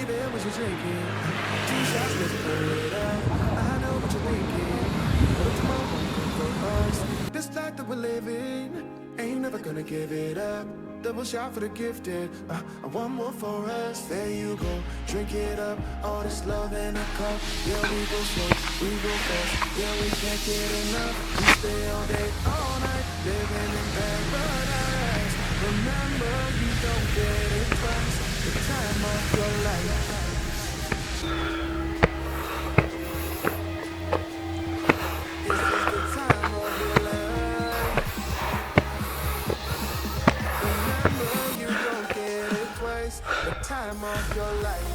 baby, what you drinking? 2 shots, let's pour it up. I know what you're thinking. But tomorrow won't come for us. This life that we're living, ain't never gonna give it up. Double shot for the gifted, one more for us. There you go, drink it up. All this love in a cup. Yeah, we go slow, we go fast. Yeah, we can't get enough. We stay all day, all night, living in paradise. Remember, you don't get it twice. The time of your life. This is the time of your life. Remember, you don't get it twice. The time of your life.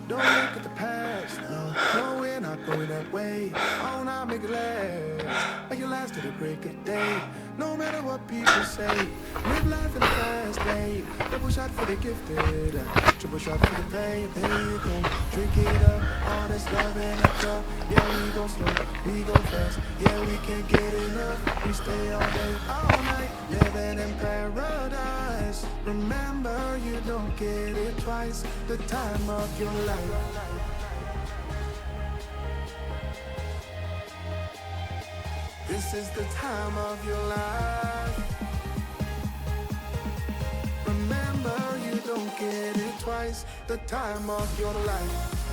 Don't look at the past, no, we're not going that way. Oh, now make it last, like it last to the break of day. No matter what people say, live life in a fast lane. Double shot for the gifted, triple shot for the pain. There you go, drink it up, all this love in a cup. Yeah, we go slow, we go fast. Yeah, we can't get enough. We stay all day, all night, living in paradise. Remember, you don't get it twice. The time of your life. This is the time of your life. Remember, you don't get it twice. The time of your life.